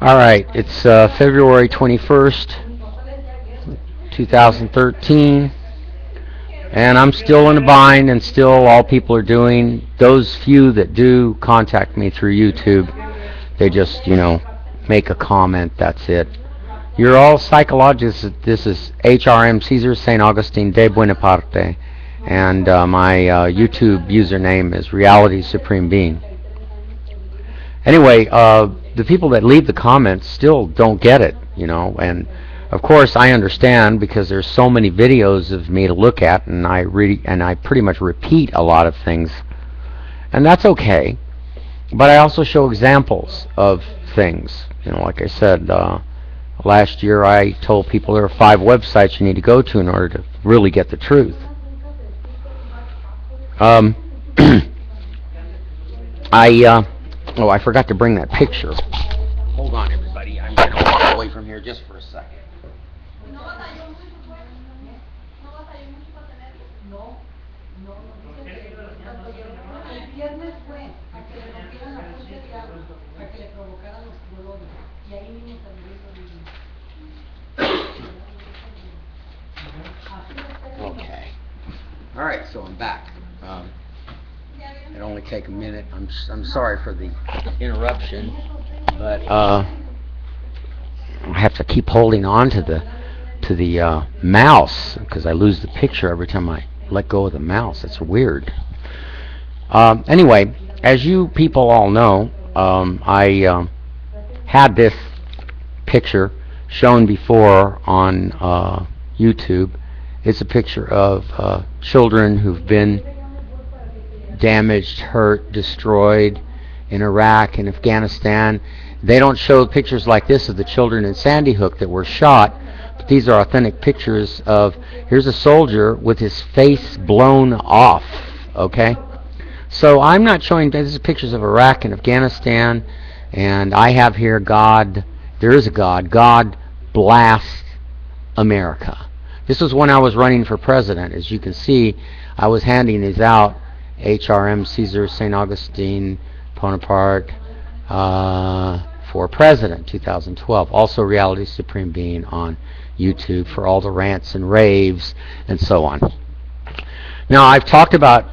All right, it's February 21st, 2013, and I'm still in a bind, and still all people are doing, those few that do contact me through YouTube, they just, make a comment, that's it. You're all psychologists. This is HRM Caesar St. Augustine de Buenaparte, and my YouTube username is Reality Supreme Being. Anyway, the people that leave the comments still don't get it, and of course I understand because there's so many videos of me to look at, and I pretty much repeat a lot of things, and that's okay. But I also show examples of things. Like I said, last year I told people there are 5 websites you need to go to in order to really get the truth. I forgot to bring that picture. Hold on, everybody. I'm going to walk away from here just for a second. Okay. All right, so I'm back. It only take a minute. I'm sorry for the interruption, but I have to keep holding on to the mouse because I lose the picture every time I let go of the mouse. That's weird. Anyway, as you people all know, I had this picture shown before on YouTube. It's a picture of children who've been damaged, hurt, destroyed in Iraq and Afghanistan. They don't show pictures like this of the children in Sandy Hook that were shot, but these are authentic pictures of, here's a soldier with his face blown off, okay? So I'm not showing, this is pictures of Iraq and Afghanistan, and I have here God, there is a God, God blast America. This was when I was running for president. As you can see, I was handing these out, HRM Caesar St. Augustine Bonaparte for president 2012. Also Reality Supreme Being on YouTube for all the rants and raves and so on. Now I've talked about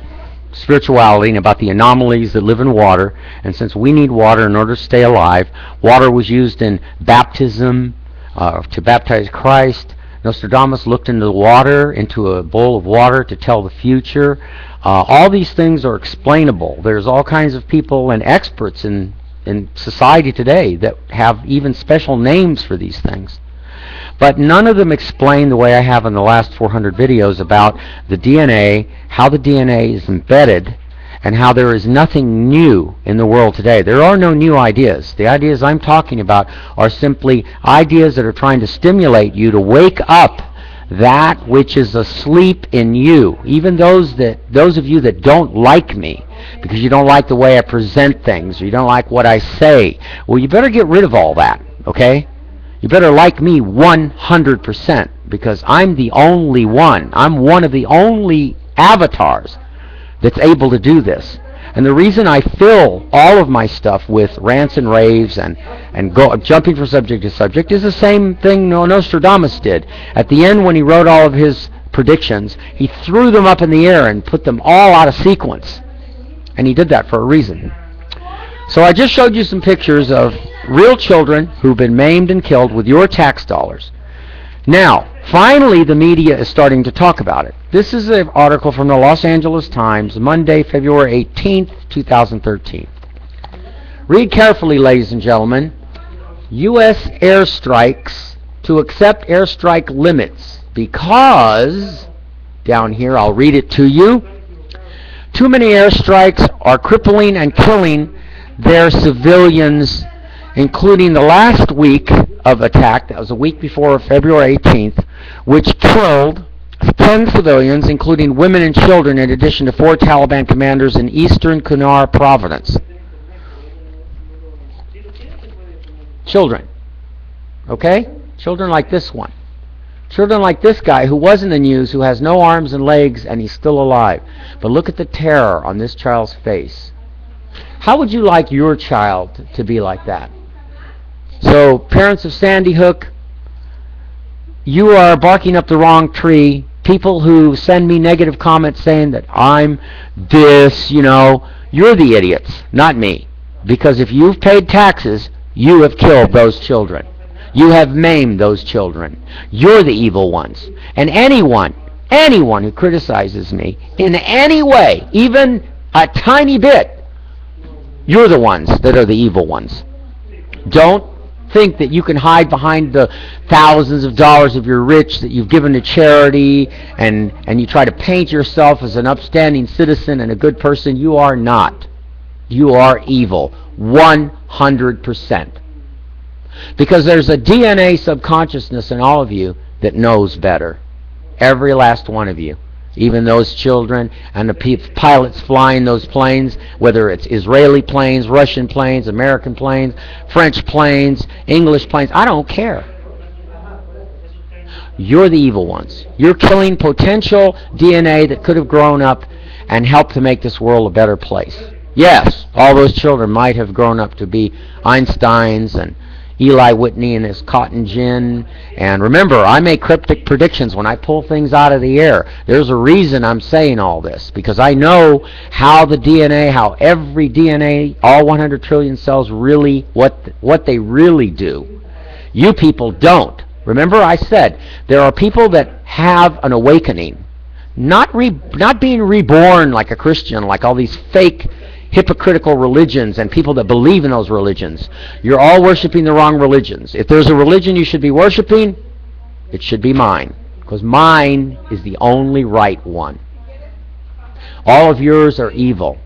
spirituality and about the anomalies that live in water, and since we need water in order to stay alive, water was used in baptism to baptize Christ. Nostradamus looked into the water, into a bowl of water to tell the future. All these things are explainable. There's all kinds of people and experts in society today that have even special names for these things. But none of them explain the way I have in the last 400 videos about the DNA, how the DNA is embedded, and how there is nothing new in the world today. There are no new ideas. The ideas I'm talking about are simply ideas that are trying to stimulate you to wake up that which is asleep in you. Even those of you that don't like me because you don't like the way I present things, or you don't like what I say, well, you better get rid of all that, okay? You better like me 100%, because I'm the only one. I'm one of the only avatars that's able to do this. And the reason I fill all of my stuff with rants and raves and jumping from subject to subject is the same thing Nostradamus did. At the end, when he wrote all of his predictions, he threw them up in the air and put them all out of sequence. And he did that for a reason. So I just showed you some pictures of real children who've been maimed and killed with your tax dollars. Now, finally, the media is starting to talk about it. This is an article from the Los Angeles Times, Monday, February 18th, 2013. Read carefully, ladies and gentlemen. U.S. airstrikes to accept airstrike limits because, down here, I'll read it to you. Too many airstrikes are crippling and killing their civilians, including the last week of attack, that was a week before February 18th, which killed 10 civilians, including women and children, in addition to 4 Taliban commanders in eastern Kunar province. Children. Okay? Children like this one. Children like this guy who was in the news, who has no arms and legs, and he's still alive. But look at the terror on this child's face. How would you like your child to be like that? So, parents of Sandy Hook, you are barking up the wrong tree. People who send me negative comments saying that I'm this, you're the idiots, not me. Because if you've paid taxes, you have killed those children. You have maimed those children. You're the evil ones. And anyone who criticizes me in any way, even a tiny bit, you're the ones that are the evil ones. Don't think that you can hide behind the thousands of dollars if you're rich that you've given to charity, and you try to paint yourself as an upstanding citizen and a good person. You are not. You are evil. 100%. Because there's a DNA subconsciousness in all of you that knows better. Every last one of you. Even those children and the pilots flying those planes, whether it's Israeli planes, Russian planes, American planes, French planes, English planes, I don't care. You're the evil ones. You're killing potential DNA that could have grown up and helped to make this world a better place. Yes, all those children might have grown up to be Einsteins and Eli Whitney and his cotton gin. And remember, I make cryptic predictions when I pull things out of the air. There's a reason I'm saying all this, because I know how the DNA, how every DNA, all 100 trillion cells really, what they really do. You people don't. Remember I said, there are people that have an awakening. Not being reborn like a Christian, like all these fake hypocritical religions and people that believe in those religions. You're all worshiping the wrong religions. If there's a religion you should be worshiping, it should be mine, because mine is the only right one. All of yours are evil.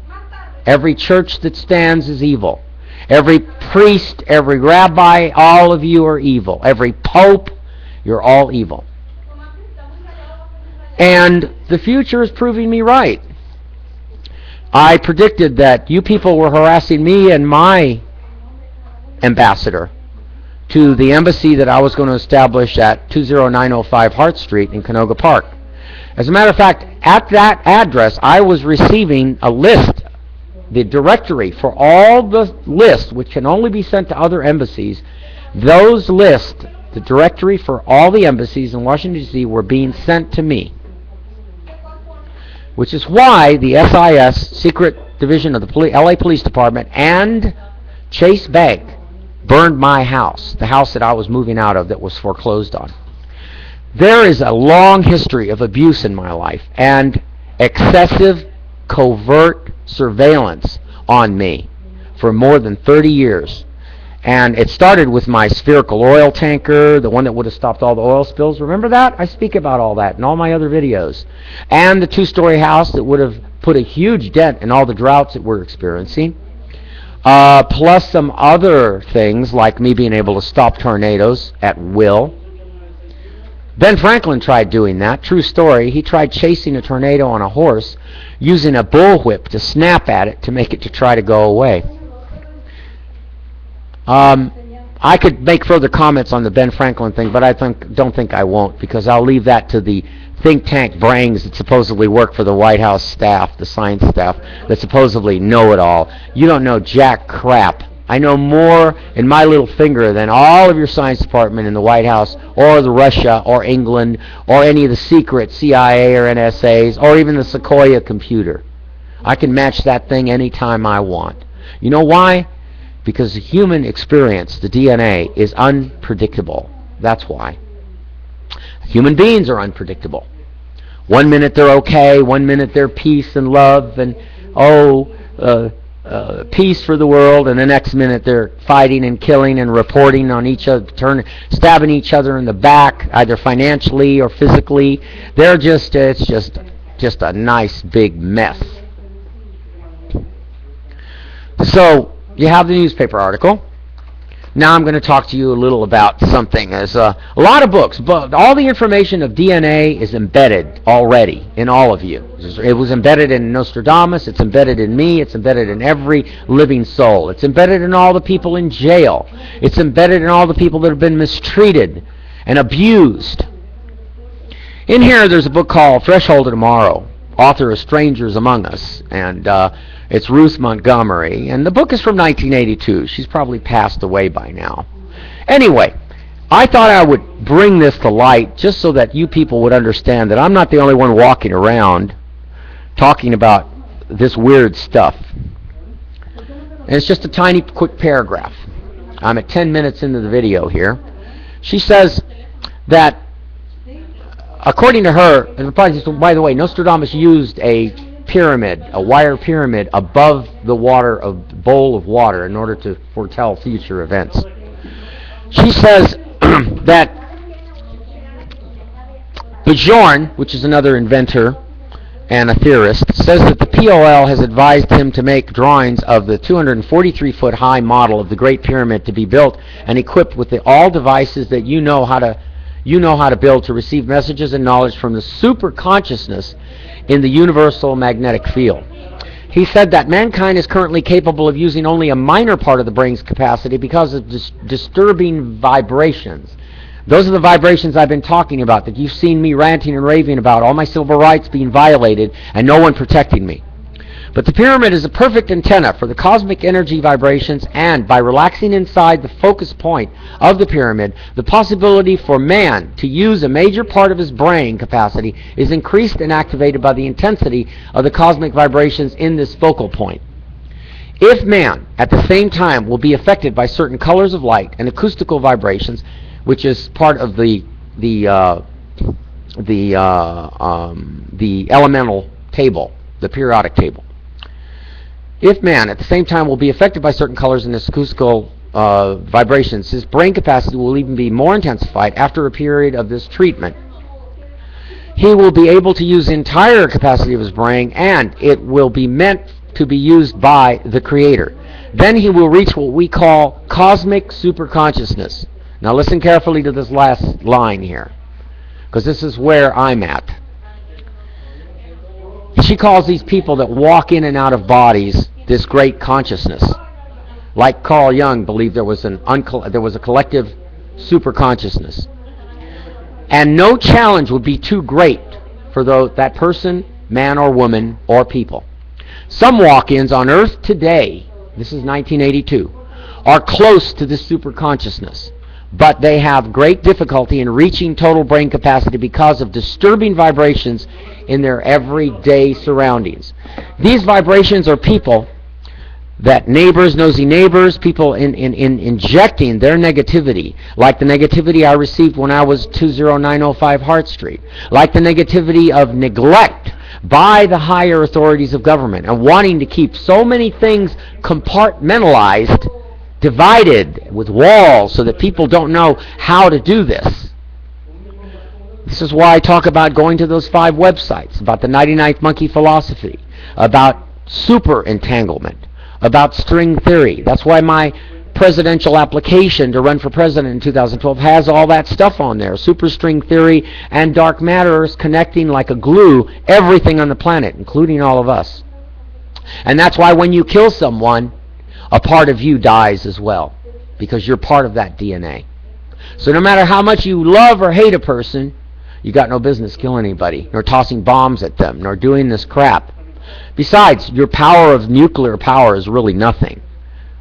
Every church that stands is evil. Every priest, every rabbi, all of you are evil. Every pope, you're all evil. And the future is proving me right. I predicted that you people were harassing me and my ambassador to the embassy that I was going to establish at 20905 Hart Street in Canoga Park. As a matter of fact, at that address, I was receiving a list, the directory for all the lists, which can only be sent to other embassies. Those lists, the directory for all the embassies in Washington, D.C., were being sent to me. Which is why the SIS, Secret Division of the LA Police Department, and Chase Bank burned my house, the house that I was moving out of that was foreclosed on. There is a long history of abuse in my life and excessive, covert surveillance on me for more than 30 years. And it started with my spherical oil tanker, the one that would have stopped all the oil spills. Remember that? I speak about all that in all my other videos. And the two-story house that would have put a huge dent in all the droughts that we're experiencing. Plus some other things like me being able to stop tornadoes at will. Ben Franklin tried doing that. True story. He tried chasing a tornado on a horse using a bullwhip to snap at it to make it to try to go away. I could make further comments on the Ben Franklin thing, but I don't think I won't, because I'll leave that to the think tank brains that supposedly work for the White House staff, the science staff, that supposedly know it all. You don't know jack crap. I know more in my little finger than all of your science department in the White House, or the Russia, or England, or any of the secret CIA or NSAs, or even the Sequoia computer. I can match that thing anytime I want. You know why? Because the human experience, the DNA, is unpredictable. That's why. Human beings are unpredictable. 1 minute they're okay, 1 minute they're peace and love and peace for the world, and the next minute they're fighting and killing and reporting on each other, stabbing each other in the back, either financially or physically. It's just a nice big mess. So you have the newspaper article. Now I'm going to talk to you a little about something. There's a lot of books, but all the information of DNA is embedded already in all of you. It was embedded in Nostradamus, it's embedded in me, it's embedded in every living soul. It's embedded in all the people in jail. It's embedded in all the people that have been mistreated and abused. In here there's a book called Threshold of Tomorrow. Author is Strangers Among Us, and it's Ruth Montgomery, and the book is from 1982. She's probably passed away by now. Anyway, I thought I would bring this to light just so that you people would understand that I'm not the only one walking around talking about this weird stuff. And it's just a tiny, quick paragraph. I'm at 10 minutes into the video here. She says that, according to her, and by the way, Nostradamus used a pyramid, a wire pyramid, above the water, a bowl of water, in order to foretell future events. She says that Bjorn, which is another inventor and a theorist, says that the POL has advised him to make drawings of the 243-foot high model of the Great Pyramid to be built and equipped with all devices that you know how to build to receive messages and knowledge from the super consciousness in the universal magnetic field. He said that mankind is currently capable of using only a minor part of the brain's capacity because of disturbing vibrations. Those are the vibrations I've been talking about, that you've seen me ranting and raving about, all my civil rights being violated and no one protecting me. But the pyramid is a perfect antenna for the cosmic energy vibrations, and by relaxing inside the focus point of the pyramid, the possibility for man to use a major part of his brain capacity is increased and activated by the intensity of the cosmic vibrations in this focal point. If man, at the same time, will be affected by certain colors of light and acoustical vibrations, which is part of the elemental table, the periodic table. If man, at the same time, will be affected by certain colors and acoustical vibrations, his brain capacity will even be more intensified after a period of this treatment. He will be able to use the entire capacity of his brain, and it will be meant to be used by the Creator. Then he will reach what we call cosmic superconsciousness. Now listen carefully to this last line here, because this is where I'm at. She calls these people that walk in and out of bodies this great consciousness. Like Carl Jung believed there was a collective superconsciousness. And no challenge would be too great for that person, man or woman, or people. Some walk-ins on Earth today, this is 1982, are close to this superconsciousness, but they have great difficulty in reaching total brain capacity because of disturbing vibrations in their everyday surroundings. These vibrations are people that nosy neighbors, people in injecting their negativity, like the negativity I received when I was 20905 Hart Street, like the negativity of neglect by the higher authorities of government, and wanting to keep so many things compartmentalized, divided with walls, so that people don't know how to do this. This is why I talk about going to those 5 websites, about the 99th monkey philosophy, about super entanglement, about string theory. That's why my presidential application to run for president in 2012 has all that stuff on there. Super string theory and dark matter is connecting like a glue everything on the planet, including all of us. And that's why when you kill someone, a part of you dies as well, because you're part of that DNA. So no matter how much you love or hate a person, you got no business killing anybody, nor tossing bombs at them, nor doing this crap. Besides, your power of nuclear power is really nothing.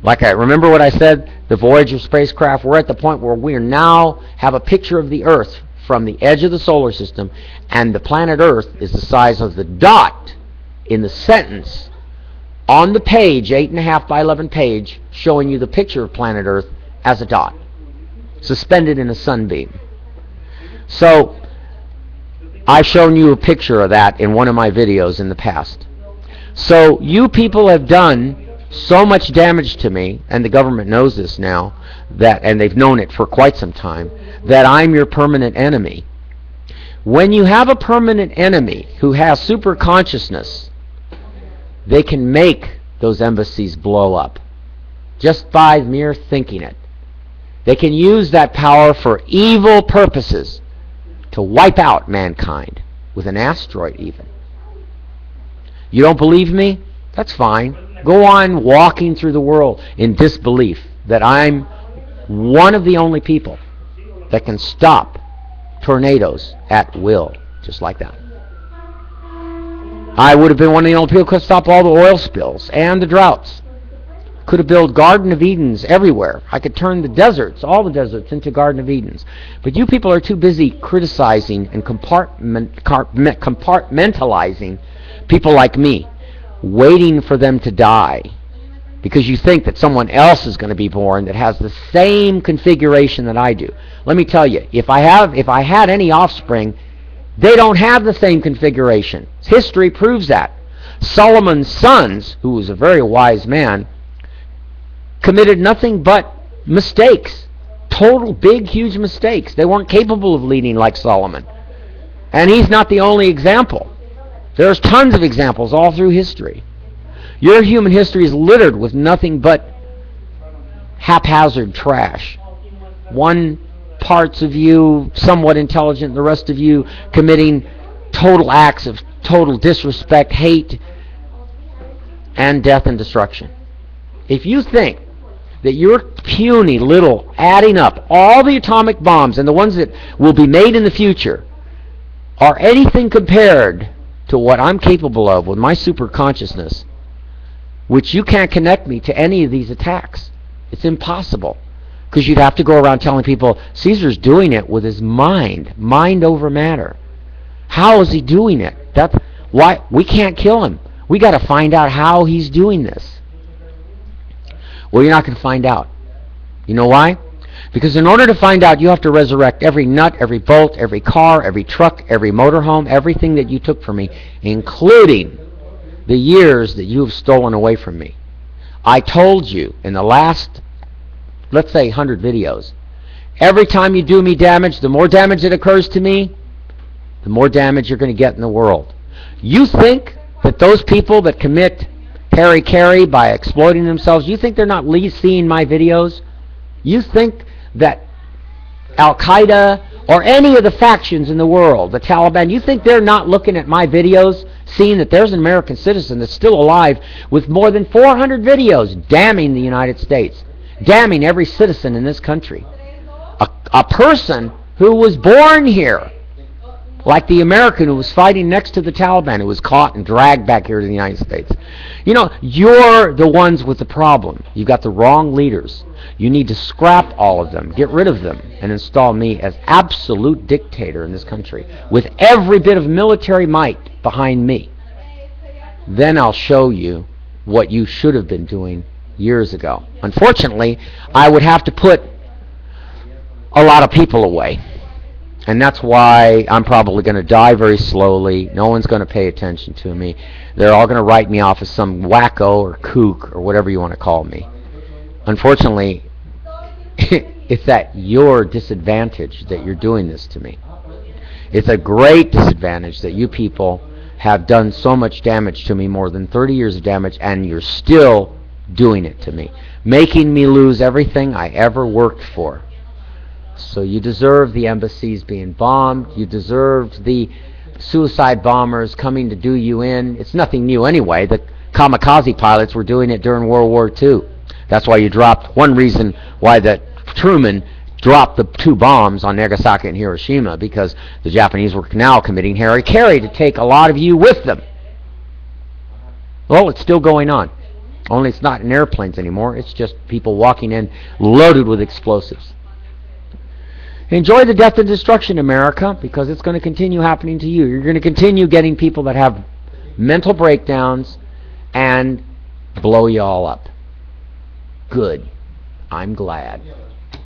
Like I remember what I said, the Voyager spacecraft, we're at the point where we now have a picture of the Earth from the edge of the solar system, and the planet Earth is the size of the dot in the sentence on the page, 8.5 by 11 page, showing you the picture of planet Earth as a dot, suspended in a sunbeam. So, I've shown you a picture of that in one of my videos in the past. So, you people have done so much damage to me, and the government knows this now, and they've known it for quite some time, that I'm your permanent enemy. When you have a permanent enemy who has super consciousness, they can make those embassies blow up just by mere thinking it. They can use that power for evil purposes, to wipe out mankind with an asteroid even. You don't believe me? That's fine. Go on walking through the world in disbelief that I'm one of the only people that can stop tornadoes at will, just like that. I would have been one of the only people who could stop all the oil spills and the droughts. Could have built Garden of Edens everywhere. I could turn the deserts, all the deserts, into Garden of Edens. But you people are too busy criticizing and compartmentalizing people like me, waiting for them to die, because you think that someone else is going to be born that has the same configuration that I do. Let me tell you, if I had any offspring, they don't have the same configuration. History proves that. Solomon's sons, who was a very wise man, committed nothing but mistakes. Total big, huge mistakes. They weren't capable of leading like Solomon. And he's not the only example. There's tons of examples all through history. Your human history is littered with nothing but haphazard trash. One parts of you somewhat intelligent, the rest of you committing total acts of total disrespect, hate, and death and destruction. If you think that your puny little adding up all the atomic bombs and the ones that will be made in the future are anything compared to what I'm capable of with my super consciousness, which you can't connect me to any of these attacks. It's impossible. Because you'd have to go around telling people, Caesar's doing it with his mind over matter. How is he doing it? That's why we can't kill him. We got to find out how he's doing this. Well, you're not going to find out. You know why? Because in order to find out, you have to resurrect every nut, every bolt, every car, every truck, every motorhome, everything that you took from me, including the years that you have stolen away from me. I told you in the last, let's say, 100 videos, every time you do me damage, the more damage that occurs to me, the more damage you're going to get in the world. You think that those people that commit carry by exploiting themselves, you think they're not seeing my videos? You think that Al-Qaeda or any of the factions in the world, the Taliban, you think they're not looking at my videos, seeing that there's an American citizen that's still alive with more than 400 videos damning the United States, damning every citizen in this country? A person who was born here, like the American who was fighting next to the Taliban, who was caught and dragged back here to the United States. You know, you're the ones with the problem. You've got the wrong leaders. You need to scrap all of them, get rid of them, and install me as absolute dictator in this country, with every bit of military might behind me. Then I'll show you what you should have been doing years ago. Unfortunately, I would have to put a lot of people away. And that's why I'm probably going to die very slowly. No one's going to pay attention to me. They're all going to write me off as some wacko or kook or whatever you want to call me. Unfortunately, it's at your disadvantage that you're doing this to me. It's a great disadvantage that you people have done so much damage to me, more than 30 years of damage, and you're still doing it to me, making me lose everything I ever worked for. So you deserve the embassies being bombed. You deserve the suicide bombers coming to do you in. It's nothing new anyway. The kamikaze pilots were doing it during World War II. That's why you dropped, one reason why that Truman dropped the 2 bombs on Nagasaki and Hiroshima, because the Japanese were now committing hara-kiri to take a lot of you with them. Well, it's still going on. Only it's not in airplanes anymore. It's just people walking in loaded with explosives. Enjoy the death and destruction, America, because it's going to continue happening to you. You're going to continue getting people that have mental breakdowns and blow you all up. Good. I'm glad.